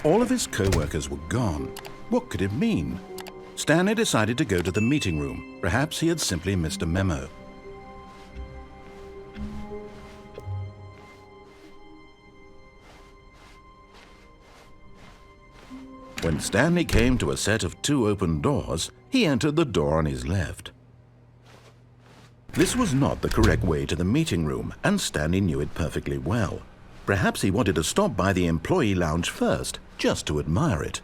All of his co-workers were gone. What could it mean? Stanley decided to go to the meeting room. Perhaps he had simply missed a memo. When Stanley came to a set of 2 open doors, he entered the door on his left. This was not the correct way to the meeting room, and Stanley knew it perfectly well. Perhaps he wanted to stop by the employee lounge first, just to admire it.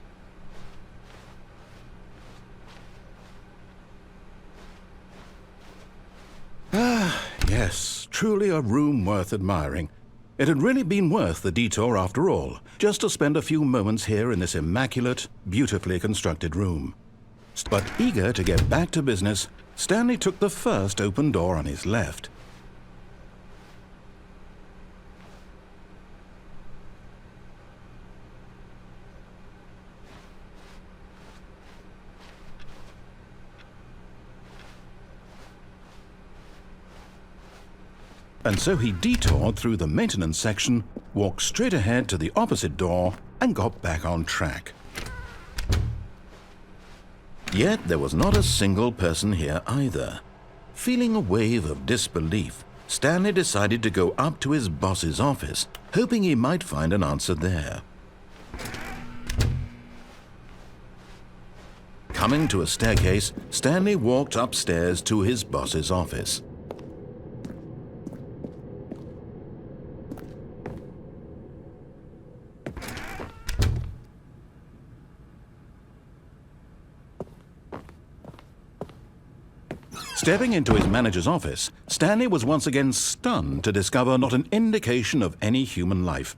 Ah, yes, truly a room worth admiring. It had really been worth the detour after all, just to spend a few moments here in this immaculate, beautifully constructed room. But eager to get back to business, Stanley took the first open door on his left. And so he detoured through the maintenance section, walked straight ahead to the opposite door, and got back on track. Yet there was not a single person here either. Feeling a wave of disbelief, Stanley decided to go up to his boss's office, hoping he might find an answer there. Coming to a staircase, Stanley walked upstairs to his boss's office. Stepping into his manager's office, Stanley was once again stunned to discover not an indication of any human life.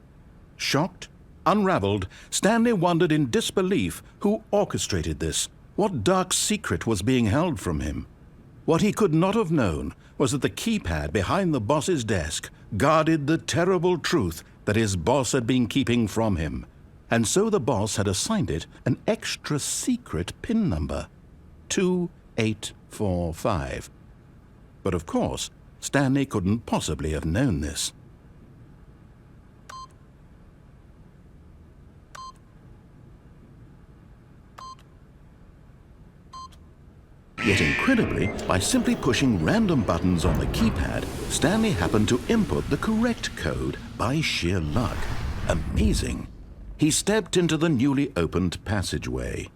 Shocked, unraveled, Stanley wondered in disbelief who orchestrated this. What dark secret was being held from him? What he could not have known was that the keypad behind the boss's desk guarded the terrible truth that his boss had been keeping from him. And so the boss had assigned it an extra secret PIN number, 2845. But of course, Stanley couldn't possibly have known this. Yet incredibly, by simply pushing random buttons on the keypad, Stanley happened to input the correct code by sheer luck. Amazing. He stepped into the newly opened passageway.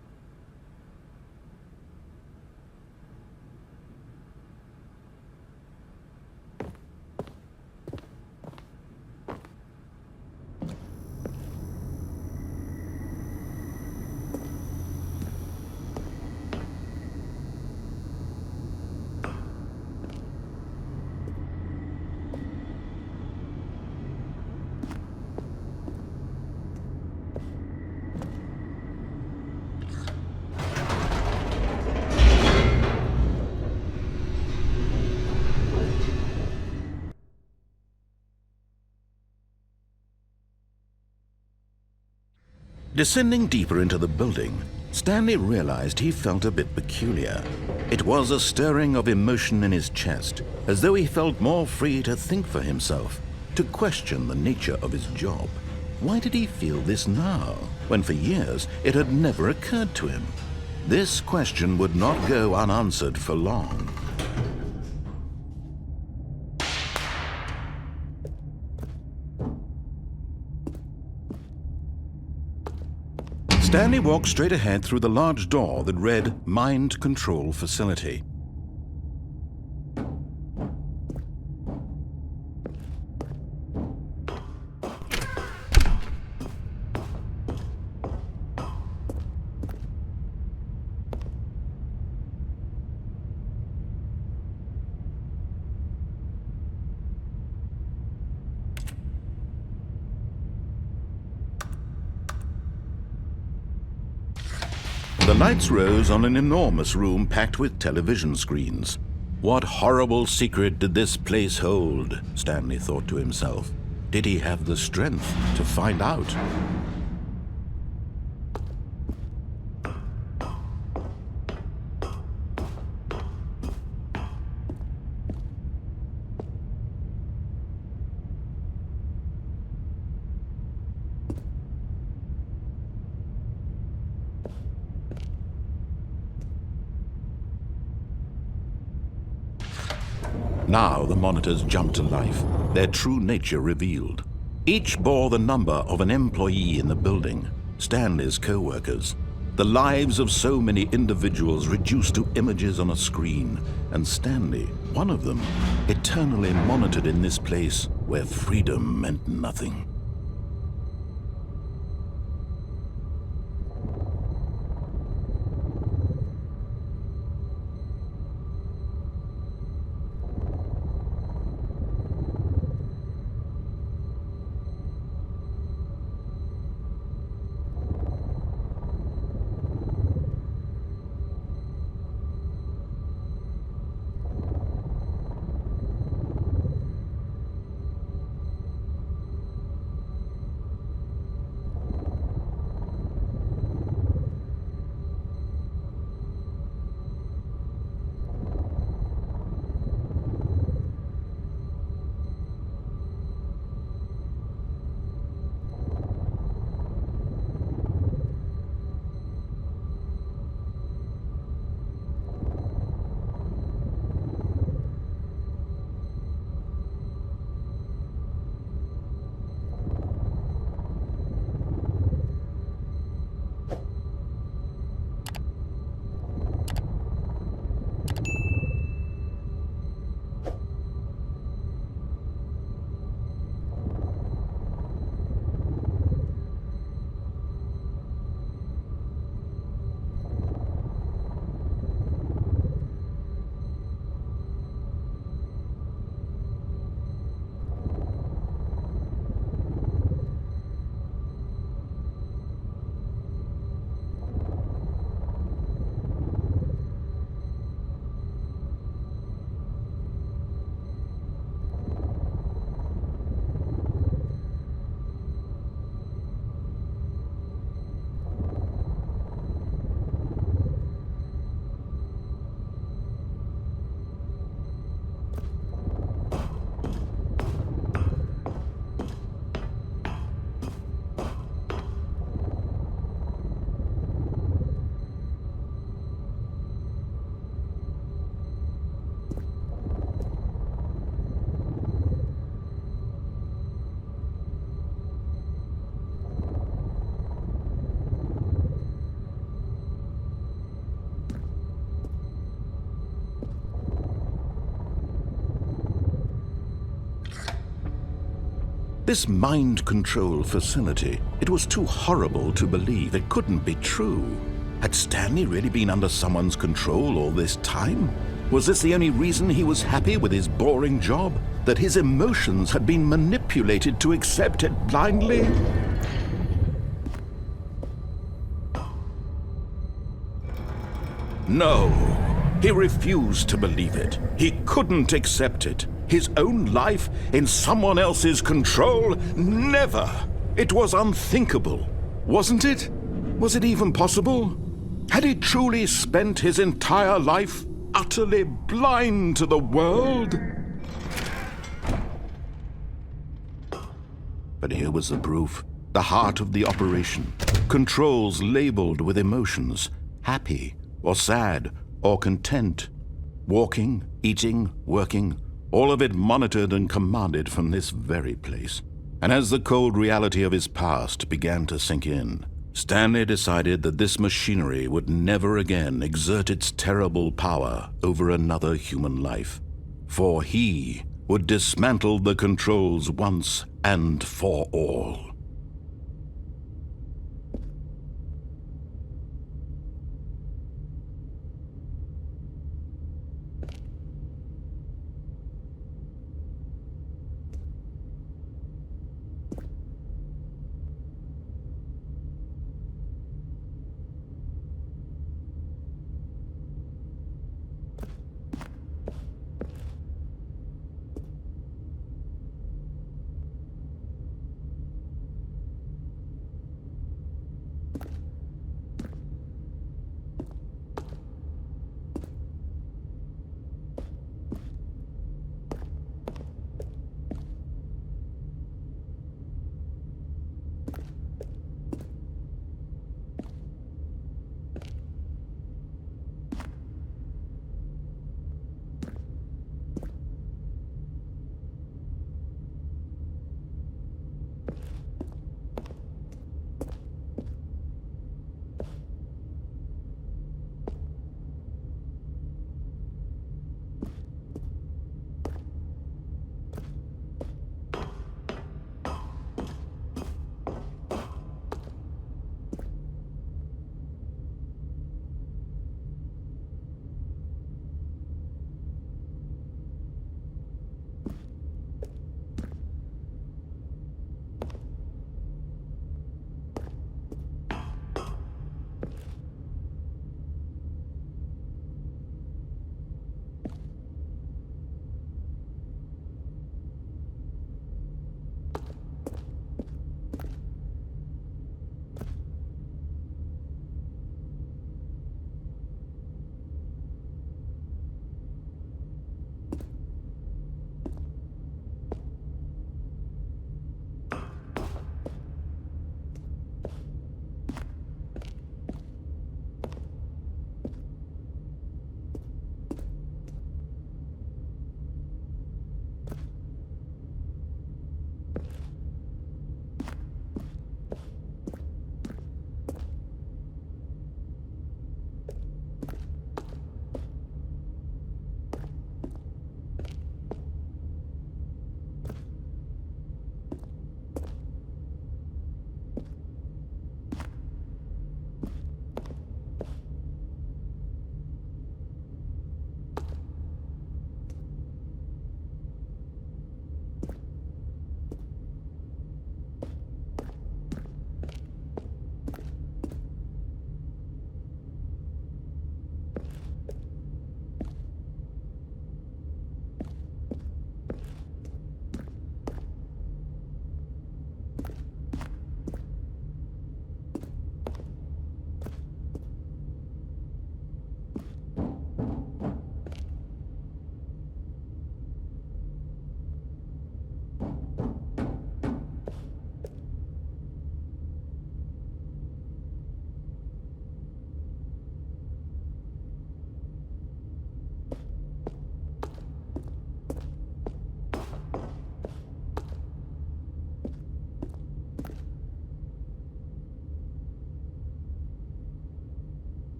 Descending deeper into the building, Stanley realized he felt a bit peculiar. It was a stirring of emotion in his chest, as though he felt more free to think for himself, to question the nature of his job. Why did he feel this now, when for years it had never occurred to him? This question would not go unanswered for long. Stanley walked straight ahead through the large door that read Mind Control Facility. The lights rose on an enormous room packed with television screens. What horrible secret did this place hold? Stanley thought to himself. Did he have the strength to find out? Now the monitors jumped to life, their true nature revealed. Each bore the number of an employee in the building, Stanley's co-workers. The lives of so many individuals reduced to images on a screen, and Stanley, one of them, eternally monitored in this place where freedom meant nothing. This mind control facility, it was too horrible to believe. It couldn't be true. Had Stanley really been under someone's control all this time? Was this the only reason he was happy with his boring job? That his emotions had been manipulated to accept it blindly? No, he refused to believe it. He couldn't accept it. His own life in someone else's control? Never! It was unthinkable, wasn't it? Was it even possible? Had he truly spent his entire life utterly blind to the world? But here was the proof. The heart of the operation. Controls labeled with emotions. Happy, or sad, or content. Walking, eating, working. All of it monitored and commanded from this very place. And as the cold reality of his past began to sink in, Stanley decided that this machinery would never again exert its terrible power over another human life. For he would dismantle the controls once and for all.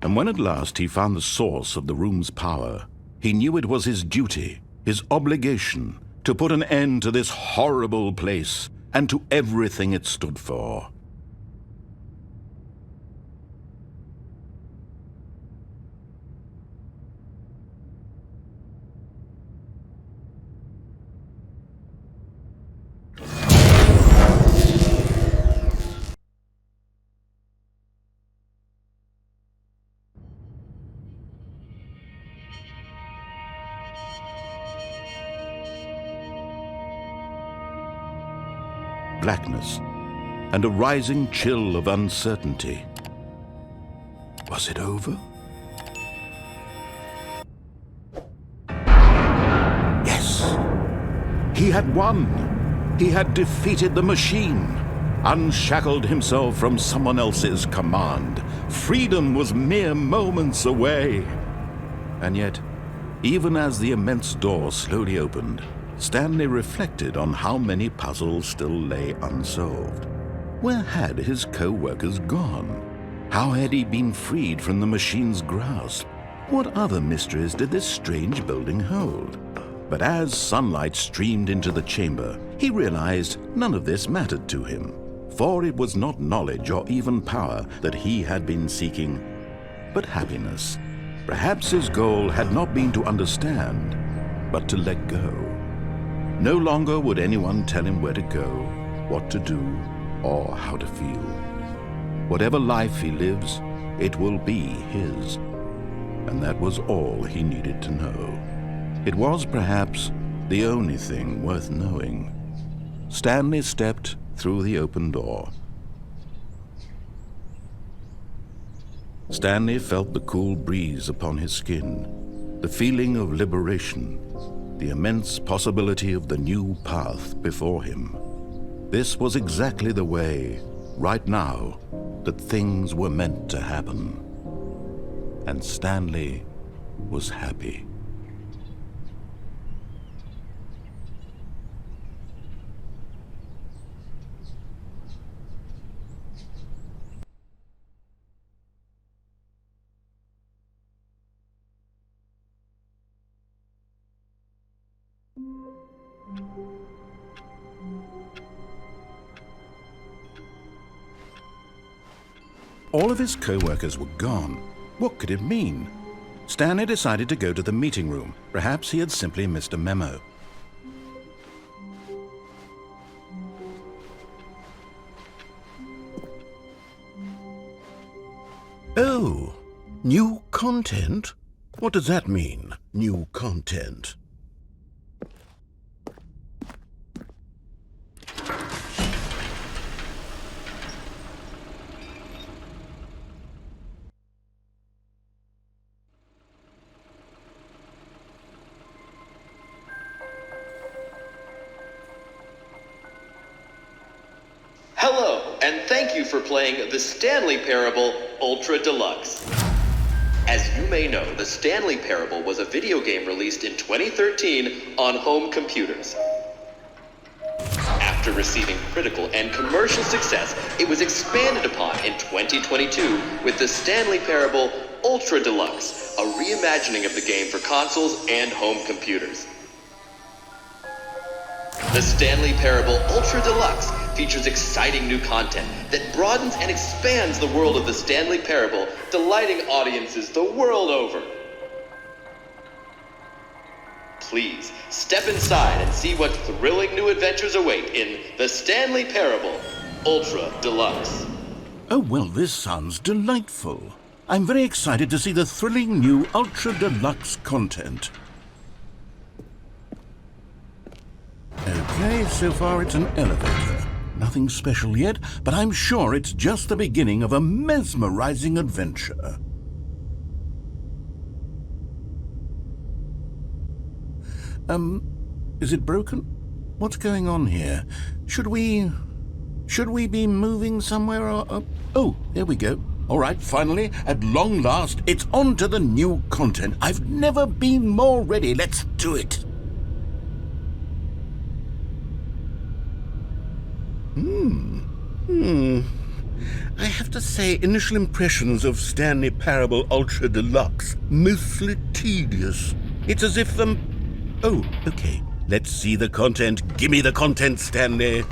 And when at last he found the source of the room's power, he knew it was his duty, his obligation, to put an end to this horrible place and to everything it stood for. Blackness, and a rising chill of uncertainty. Was it over? Yes! He had won! He had defeated the machine, unshackled himself from someone else's command. Freedom was mere moments away. And yet, even as the immense door slowly opened, Stanley reflected on how many puzzles still lay unsolved. Where had his co-workers gone? How had he been freed from the machine's grasp? What other mysteries did this strange building hold? But as sunlight streamed into the chamber, he realized none of this mattered to him, for it was not knowledge or even power that he had been seeking, but happiness. Perhaps his goal had not been to understand, but to let go. No longer would anyone tell him where to go, what to do, or how to feel. Whatever life he lives, it will be his. And that was all he needed to know. It was perhaps the only thing worth knowing. Stanley stepped through the open door. Stanley felt the cool breeze upon his skin, the feeling of liberation, the immense possibility of the new path before him. This was exactly the way, right now, that things were meant to happen. And Stanley was happy. All of his co-workers were gone. What could it mean? Stanley decided to go to the meeting room. Perhaps he had simply missed a memo. Oh, new content? What does that mean, new content? Hello, and thank you for playing the Stanley Parable Ultra Deluxe. As you may know, the Stanley Parable was a video game released in 2013 on home computers. After receiving critical and commercial success, it was expanded upon in 2022 with the Stanley Parable Ultra Deluxe, a reimagining of the game for consoles and home computers. The Stanley Parable Ultra Deluxe features exciting new content that broadens and expands the world of the Stanley Parable, delighting audiences the world over. Please, step inside and see what thrilling new adventures await in the Stanley Parable Ultra Deluxe. Oh, well, this sounds delightful. I'm very excited to see the thrilling new Ultra Deluxe content. Okay, so far it's an elevator. Nothing special yet, but I'm sure it's just the beginning of a mesmerizing adventure. Is it broken? What's going on here? Should we be moving somewhere or... Oh, here we go. All right, finally, at long last, it's on to the new content. I've never been more ready. Let's do it. I have to say, initial impressions of Stanley Parable Ultra Deluxe, mostly tedious. It's as if Oh, okay. Let's see the content. Gimme the content, Stanley.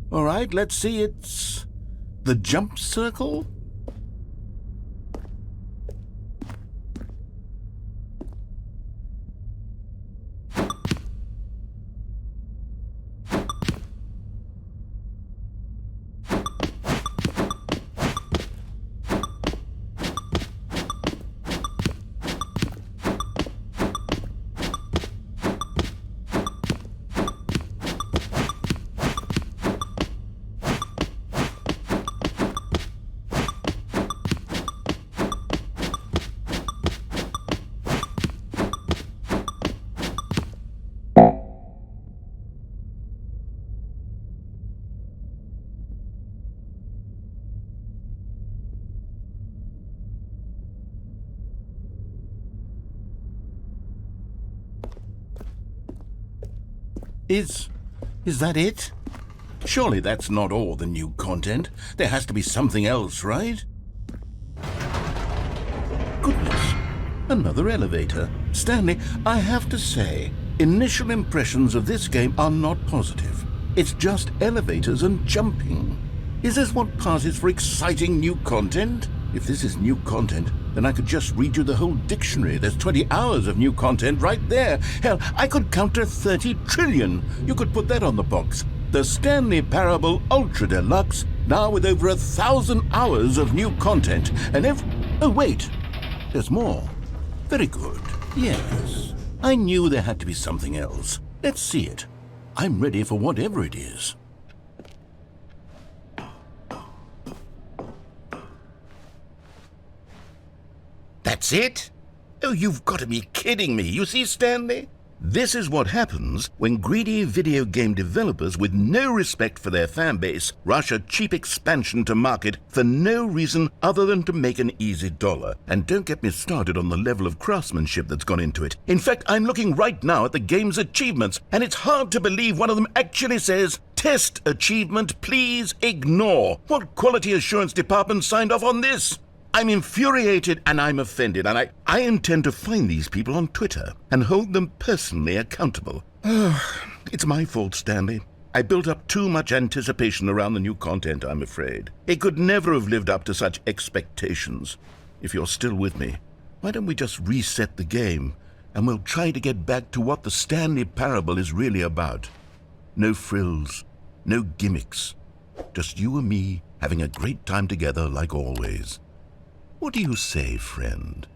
All right, let's see. It's the jump circle? Is that it? Surely that's not all the new content. There has to be something else, right? Goodness, another elevator. Stanley, I have to say, initial impressions of this game are not positive. It's just elevators and jumping. Is this what passes for exciting new content? If this is new content, then I could just read you the whole dictionary. There's 20 hours of new content right there. Hell, I could count to 30 trillion. You could put that on the box. The Stanley Parable Ultra Deluxe, now with over 1,000 hours of new content. And oh, wait. There's more. Very good. Yes. I knew there had to be something else. Let's see it. I'm ready for whatever it is. That's it? Oh, you've got to be kidding me. You see, Stanley? This is what happens when greedy video game developers with no respect for their fan base rush a cheap expansion to market for no reason other than to make an easy dollar. And don't get me started on the level of craftsmanship that's gone into it. In fact, I'm looking right now at the game's achievements, and it's hard to believe one of them actually says, "Test achievement, please ignore." What quality assurance department signed off on this? I'm infuriated and I'm offended, and I intend to find these people on Twitter and hold them personally accountable. It's my fault, Stanley. I built up too much anticipation around the new content, I'm afraid. It could never have lived up to such expectations. If you're still with me, why don't we just reset the game and we'll try to get back to what the Stanley Parable is really about. No frills, no gimmicks. Just you and me having a great time together like always. What do you say, friend?